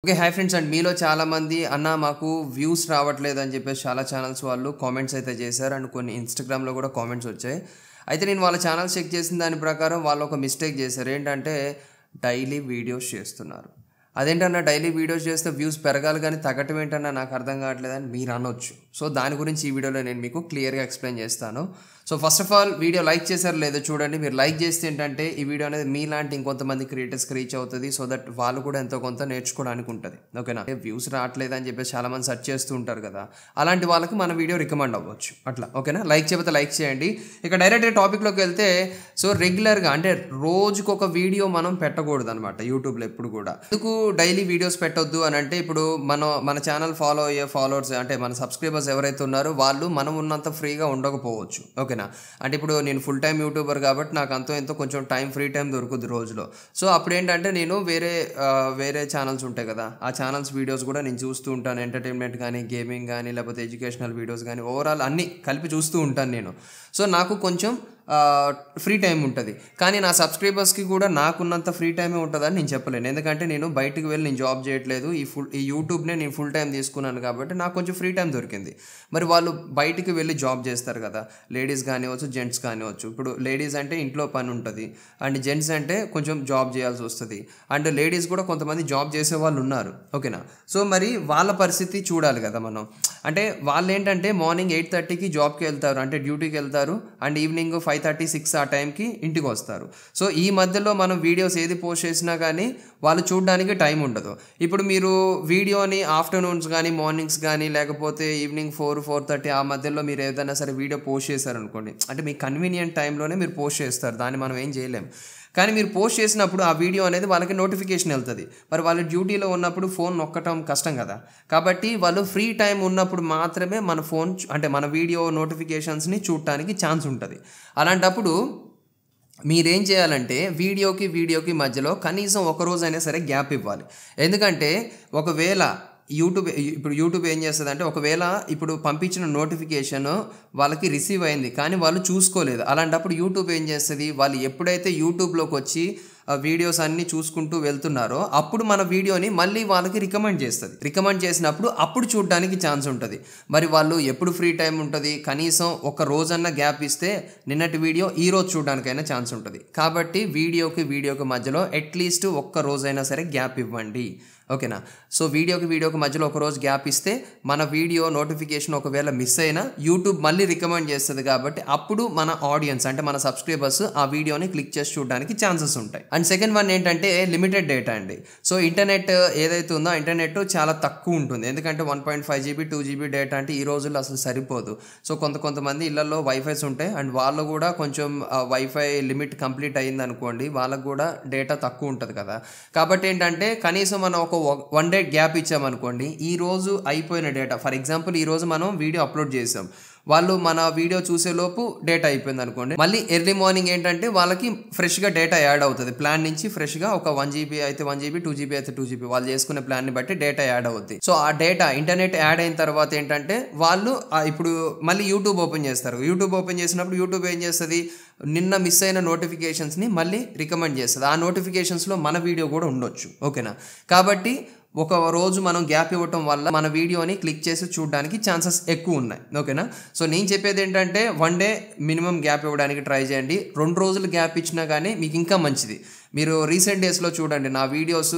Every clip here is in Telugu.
ఓకే. హాయ్ ఫ్రెండ్స్ అండ్ మీలో చాలామంది అన్న మాకు వ్యూస్ రావట్లేదు అని చెప్పేసి చాలా ఛానల్స్ వాళ్ళు కామెంట్స్ అయితే చేశారు అండ్ కొన్ని ఇన్‌స్టాగ్రామ్‌లో కూడా కామెంట్స్ వచ్చాయి. అయితే నేను వాళ్ళ ఛానల్స్ చెక్ చేసిన దాని ప్రకారం వాళ్ళు ఒక మిస్టేక్ చేశారు. ఏంటంటే డైలీ వీడియోస్ చేస్తున్నారు. అదేంటన్నా డైలీ వీడియోస్ చేస్తే వ్యూస్ పెరగాలి గానీ తగ్గటం ఏంటన్నా నాకు అర్థం కావట్లేదని మీరు అనొచ్చు. సో దాని గురించి ఈ వీడియోలో నేను మీకు క్లియర్‌గా ఎక్స్‌ప్లెయిన్ చేస్తాను. So first of all video like చేశారో లేదో చూడండి. మీరు లైక్ చేస్తే ఏంటంటే ఈ వీడియో అనేది మీలాంటి ఇంకొంతమంది క్రియేటర్స్‌కి రీచ్ అవుతది. సో దట్ వాళ్ళు కూడా ఎంతో కొంత నేర్చుకోవడానికి ఉంటది. ఓకేనా? వ్యూస్ రావట్లేదని చెప్పేసి చాలామంది సెర్చ్ చేస్తూ ఉంటారు కదా! అలాంటి వాళ్ళకి మన వీడియో రికమెండ్ అవ్వచ్చు. అట్లా ఓకేనా? లైక్ చేయకపోతే లైక్ చేయండి. ఇక డైరెక్ట్‌గా టాపిక్‌లోకి వెళ్తే సో రెగ్యులర్‌గా అంటే రోజుకొక వీడియో మనం పెట్టకూడదనమాట యూట్యూబ్‌లో ఎప్పుడు కూడా. ఎందుకు డైలీ వీడియోస్ పెట్టొద్దు అనంటే ఇప్పుడు మన ఛానల్ ఫాలో అయ్యే ఫాలోవర్స్ అంటే మన సబ్స్క్రైబర్స్ ఎవరైతే ఉన్నారో వాళ్ళు మనం ఉన్నంత ఫ్రీగా ఉండకపోవచ్చు. ఓకేనా? అంటే ఇప్పుడు నేను ఫుల్ టైమ్ యూట్యూబర్ కాబట్టి నాకు అంతో ఎంతో కొంచెం ఫ్రీ టైం దొరుకుద్ది రోజులో. సో అప్పుడేంటంటే నేను వేరే ఛానల్స్ ఉంటాయి కదా! ఆ ఛానల్స్ వీడియోస్ కూడా నేను చూస్తూ ఉంటాను. ఎంటర్‌టైన్‌మెంట్ గానీ, గేమింగ్ గానీ, లేకపోతే ఎడ్యుకేషనల్ వీడియోస్ గానీ ఓవరాల్ అన్నీ కలిపి చూస్తూ ఉంటాను నేను. సో నాకు కొంచెం ఫ్రీ టైమ్ ఉంటది. కానీ నా సబ్స్క్రైబర్స్‌కి కూడా నాకున్నంత ఫ్రీ టైమే ఉంటదని నేను చెప్పలేను. ఎందుకంటే నేను బయటికి వెళ్ళి నేను జాబ్ చేయట్లేదు. ఈ యూట్యూబ్‌నే నేను ఫుల్ టైమ్ తీసుకున్నాను కాబట్టి నాకు కొంచెం ఫ్రీ టైమ్ దొరికింది. మరి వాళ్ళు బయటికి వెళ్ళి జాబ్ చేస్తారు కదా! లేడీస్ కానివ్వచ్చు, జెంట్స్ కానివ్వచ్చు. ఇప్పుడు లేడీస్ అంటే ఇంట్లో పని ఉంటది. అండ్ జెంట్స్ అంటే కొంచెం జాబ్ చేయాల్సి వస్తది. అండ్ లేడీస్ కూడా కొంతమంది జాబ్ చేసేవాళ్ళు ఉన్నారు. ఓకేనా? సో మరి వాళ్ళ పరిస్థితి చూడాలి కదా మనం. అంటే వాళ్ళేంటంటే మార్నింగ్ 8:30కి జాబ్‌కి వెళ్తారు. అంటే డ్యూటీకి వెళ్తారు. అండ్ ఈవినింగ్ 5:30, 6 ఆ టైంకి ఇంటికి వస్తారు. సో ఈ మధ్యలో మనం వీడియోస్ ఏది పోస్ట్ చేసినా కానీ వాళ్ళు చూడడానికి టైం ఉండదు. ఇప్పుడు మీరు వీడియోని ఆఫ్టర్‌నూన్స్ కానీ, మార్నింగ్స్ కానీ లేకపోతే ఈవినింగ్ 4, 4:30 ఆ మధ్యలో మీరు ఏదైనా సరే వీడియో పోస్ట్ చేశారనుకోండి. అంటే మీ కన్వీనియంట్ టైంలోనే మీరు పోస్ట్ చేస్తారు. దాన్ని మనం ఏం చేయలేం. కానీ మీరు పోస్ట్ చేసినప్పుడు ఆ వీడియో అనేది వాళ్ళకి నోటిఫికేషన్ వెళ్తది. మరి వాళ్ళు డ్యూటీలో ఉన్నప్పుడు ఫోన్ నొక్కటం కష్టం కదా! కాబట్టి వాళ్ళు ఫ్రీ టైం ఉన్నప్పుడు మాత్రమే మన ఫోన్ అంటే మన వీడియో నోటిఫికేషన్స్‌ని చూడటానికి ఛాన్స్ ఉంటది. అలాంటప్పుడు మీరేం చేయాలంటే వీడియోకి మధ్యలో కనీసం ఒక రోజైనా సరే గ్యాప్ ఇవ్వాలి. ఎందుకంటే ఒకవేళ యూట్యూబ్ ఏం చేస్తదంటే ఒకవేళ ఇప్పుడు పంపించిన నోటిఫికేషన్ వాళ్ళకి రిసీవ్ అయింది. కానీ వాళ్ళు చూసుకోలేదు. అలాంటప్పుడు యూట్యూబ్ ఏం చేస్తది? వాళ్ళు ఎప్పుడైతే యూట్యూబ్‌లోకొచ్చి వీడియోస్ అన్నీ చూసుకుంటూ వెళ్తున్నారో అప్పుడు మన వీడియోని మళ్ళీ వాళ్ళకి రికమెండ్ చేస్తది. రికమెండ్ చేసినప్పుడు అప్పుడు చూడడానికి ఛాన్స్ ఉంటది. మరి వాళ్ళు ఎప్పుడు ఫ్రీ టైమ్ ఉంటది? కనీసం ఒక రోజన్నా గ్యాప్ ఇస్తే నిన్నటి వీడియో ఈరోజు చూడడానికైనా ఛాన్స్ ఉంటది. కాబట్టి వీడియోకి మధ్యలో అట్‌లీస్ట్ ఒక్క రోజైనా సరే గ్యాప్ ఇవ్వండి. ఓకేనా? సో వీడియోకి మధ్యలో ఒక రోజు గ్యాప్ ఇస్తే మన వీడియో నోటిఫికేషన్ ఒకవేళ మిస్ అయినా యూట్యూబ్ మళ్ళీ రికమెండ్ చేస్తది కాబట్టి అప్పుడు మన ఆడియన్స్ అంటే మన సబ్స్క్రైబర్స్ ఆ వీడియోని క్లిక్ చేసి చూడడానికి ఛాన్సెస్ ఉంటాయి. అండ్ సెకండ్ వన్ ఏంటంటే లిమిటెడ్ డేటా అండి. సో ఇంటర్నెట్ ఏదైతే ఉందో ఇంటర్నెట్ చాలా తక్కువ ఉంటుంది. ఎందుకంటే 1.5 జీబీ, 2 జీబీ డేటా అంటే ఈ రోజుల్లో అసలు సరిపోదు. సో కొంతమంది ఇళ్లలో వైఫైస్ ఉంటాయి. అండ్ వాళ్ళు కూడా కొంచెం వైఫై లిమిట్ కంప్లీట్ అయిందనుకోండి వాళ్ళకు కూడా డేటా తక్కువ ఉంటది కదా! కాబట్టి ఏంటంటే కనీసం మనం ఒక 1 డే గ్యాప్ ఇచ్చామనుకోండి. ఈ రోజు అయిపోయిన డేటా ఫర్ ఎగ్జాంపుల్ ఈరోజు మనం వీడియో అప్లోడ్ చేసాం. వాళ్ళు మన వీడియో చూసేలోపు డేటా అయిపోయిందనుకోండి. మళ్ళీ ఎర్లీ మార్నింగ్ ఏంటంటే వాళ్ళకి ఫ్రెష్‌గా డేటా యాడ్ అవుతది. ప్లాన్ నుంచి ఫ్రెష్‌గా ఒక 1 జీబీ అయితే 1 జీబీ, 2 జీబీ అయితే 2 జీబీ వాళ్ళు చేసుకునే ప్లాన్‌ని బట్టి డేటా యాడ్ అవుద్ది. సో ఆ డేటా ఇంటర్నెట్ యాడ్ అయిన తర్వాత ఏంటంటే వాళ్ళు ఇప్పుడు మళ్ళీ యూట్యూబ్ ఓపెన్ చేస్తారు. యూట్యూబ్ ఓపెన్ చేసినప్పుడు యూట్యూబ్ ఏం చేస్తది? నిన్న మిస్ అయిన నోటిఫికేషన్స్‌ని మళ్ళీ రికమెండ్ చేస్తది. ఆ నోటిఫికేషన్స్‌లో మన వీడియో కూడా ఉండొచ్చు. ఓకేనా? కాబట్టి ఒక రోజు మనం గ్యాప్ ఇవ్వటం వల్ల మన వీడియోని క్లిక్ చేసి చూడడానికి ఛాన్సెస్ ఎక్కువ ఉన్నాయి. ఓకేనా? సో నేను చెప్పేది ఏంటంటే 1 డే మినిమమ్ గ్యాప్ ఇవ్వడానికి ట్రై చేయండి. 2 రోజులు గ్యాప్ ఇచ్చినా కానీ మీకు ఇంకా మంచిది. మీరు రీసెంట్ డేస్‌లో చూడండి నా వీడియోస్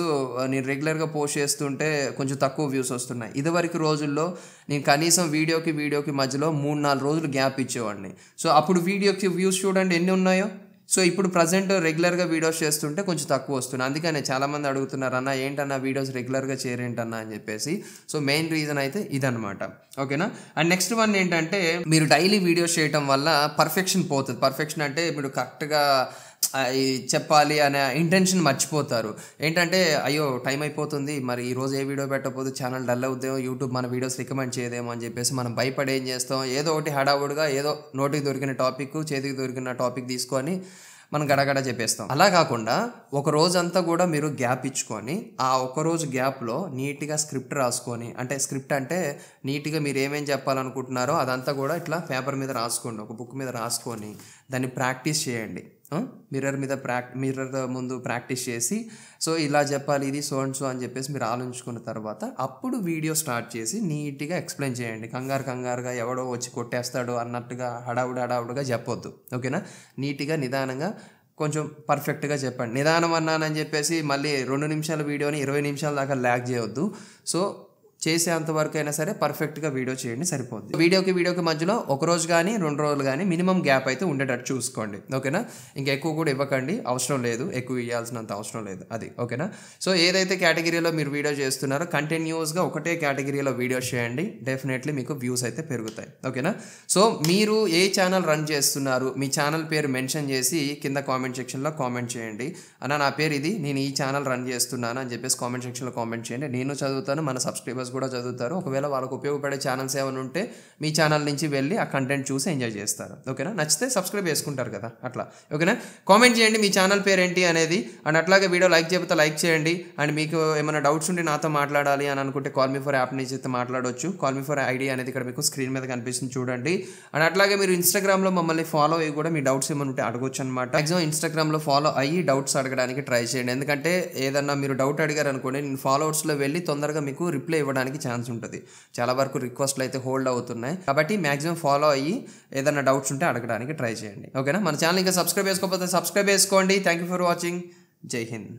నేను రెగ్యులర్‌గా పోస్ట్ చేస్తుంటే కొంచెం తక్కువ వ్యూస్ వస్తున్నాయి. ఇదివరకు రోజుల్లో నేను కనీసం వీడియోకి మధ్యలో 3, 4 రోజులు గ్యాప్ ఇచ్చేవాడిని. సో అప్పుడు వీడియోకి వ్యూస్ చూడండి ఎన్ని ఉన్నాయో. సో ఇప్పుడు ప్రెజెంట్ రెగ్యులర్‌గా వీడియోస్ చేస్తుంటే కొంచెం తక్కువ వస్తున్నాయి. అందుకనే చాలామంది అడుగుతున్నారు అన్న ఏంటన్నా వీడియోస్ రెగ్యులర్‌గా చేయరేంటన్నా అని చెప్పేసి. సో మెయిన్ రీజన్ అయితే ఇదనమాట. ఓకేనా? అండ్ నెక్స్ట్ వన్ ఏంటంటే మీరు డైలీ వీడియోస్ చేయటం వల్ల పర్ఫెక్షన్ పోతది. పర్ఫెక్షన్ అంటే మీరు కరెక్ట్‌గా చెప్పాలి అనే ఇంటెన్షన్ మర్చిపోతారు. ఏంటంటే అయ్యో టైం అయిపోతుంది. మరి ఈరోజు ఏ వీడియో పెట్టకపోతే ఛానల్ డల్ అవుద్దేమో, యూట్యూబ్ మన వీడియోస్ రికమెండ్ చేయదేమో అని చెప్పేసి మనం భయపడి ఏం చేస్తాం ఏదో ఒకటి హడావుడిగా ఏదో నోటికి దొరికిన టాపిక్, చేతికి దొరికిన టాపిక్ తీసుకొని మనం గడగడ చెప్పేస్తాం. అలా కాకుండా ఒక రోజంతా కూడా మీరు గ్యాప్ ఇచ్చుకొని ఆ ఒకరోజు గ్యాప్‌లో నీట్‌గా స్క్రిప్ట్ రాసుకొని అంటే స్క్రిప్ట్ అంటే నీట్‌గా మీరు ఏమేం చెప్పాలనుకుంటున్నారో అదంతా కూడా ఇట్లా పేపర్ మీద రాసుకోండి. ఒక బుక్ మీద రాసుకొని దాన్ని ప్రాక్టీస్ చేయండి. మిర్రర్ ముందు ప్రాక్టీస్ చేసి సో ఇలా చెప్పాలి ఇది సో అండ్ సో అని చెప్పేసి మీరు ఆలోచించుకున్న తర్వాత అప్పుడు వీడియో స్టార్ట్ చేసి నీట్గా ఎక్స్ప్లెయిన్ చేయండి. కంగారుగా ఎవడో వచ్చి కొట్టేస్తాడో అన్నట్టుగా హడావుడిగా చెప్పొద్దు. ఓకేనా? నీట్గా నిదానంగా కొంచెం పర్ఫెక్ట్గా చెప్పండి. నిదానం అన్నానని చెప్పేసి మళ్ళీ 2 నిమిషాల వీడియోని 20 నిమిషాల దాకా ల్యాగ్ చేయొద్దు. సో చేసేంతవరకు అయినా సరే పర్ఫెక్ట్గా వీడియో చేయండి, సరిపోద్ది. వీడియోకి మధ్యలో ఒక రోజు కానీ 2 రోజులు కానీ మినిమం గ్యాప్ అయితే ఉండేటట్టు చూసుకోండి. ఓకేనా? ఇంకా ఎక్కువ కూడా ఇవ్వకండి, అవసరం లేదు, ఎక్కువ ఇవ్వాల్సినంత అవసరం లేదు అది. ఓకేనా? సో ఏదైతే కేటగిరీలో మీరు వీడియో చేస్తున్నారో కంటిన్యూస్గా ఒకటే కేటగిరీలో వీడియో చేయండి, డెఫినెట్లీ మీకు వ్యూస్ అయితే పెరుగుతాయి. ఓకేనా? సో మీరు ఏ ఛానల్ రన్ చేస్తున్నారు, మీ ఛానల్ పేరు మెన్షన్ చేసి కింద కామెంట్ సెక్షన్లో కామెంట్ చేయండి. అన్న నా పేరు ఇది, నేను ఈ ఛానల్ రన్ చేస్తున్నాను అని చెప్పేసి కామెంట్ సెక్షన్లో కామెంట్ చేయండి. నేను చదువుతాను, మన సబ్స్క్రైబర్స్ కూడా చదువుతారు. ఒకవేళ వాళ్ళకు ఉపయోగపడే ఛానల్స్ ఏమైనా ఉంటే మీ ఛానల్ నుంచి వెళ్ళి ఆ కంటెంట్ చూసి ఎంజాయ్ చేస్తారు. ఓకేనా? నచ్చితే సబ్స్క్రైబ్ చేసుకుంటారు కదా అట్లా. ఓకేనా? కామెంట్ చేయండి మీ ఛానల్ పేరు ఏంటి అనేది. అండ్ అట్లాగే వీడియో లైక్ చేయకపోతే లైక్ చేయండి. అండ్ మీకు ఏమైనా డౌట్స్ ఉంటే నాతో మాట్లాడాలి అని అనుకుంటే కాల్ మీ ఫర్ యాప్ నుంచి అయితే మాట్లాడవచ్చు. కాల్ మీ ఫర్ ఐడి అనేది ఇక్కడ మీకు స్క్రీన్ మీద కనిపిస్తుంది, చూడండి. అండ్ అట్లాగే మీరు ఇన్స్టాగ్రామ్లో మమ్మల్ని ఫాలో అయ్యి కూడా మీ డౌట్స్ ఏమైనా ఉంటే అడగొచ్చు అనమాట. మ్యాక్సిమం ఇన్స్టాగ్రామ్లో ఫాలో అయ్యి డౌట్స్ అడగడానికి ట్రై చేయండి. ఎందుకంటే ఏదన్నా మీరు డౌట్ అడిగారు అనుకోండి, నేను ఫాలోవర్స్లో వెళ్ళి తొందరగా మీకు రిప్లై ఇవ్వడానికి ఛాన్స్ ఉంటుంది. చాలా వరకు రిక్వెస్ట్లు అయితే హోల్డ్ అవుతున్నాయి కాబట్టి మ్యాక్సిమం ఫాలో అయ్యి ఏదైనా డౌట్స్ ఉంటే అడగడానికి ట్రై చేయండి. ఓకేనా? మన ఛానల్ ఇంకా సబ్స్క్రైబ్ చేసుకోకపోతే సబ్స్క్రైబ్ చేసుకోండి. Thank you for watching. జై హింద్.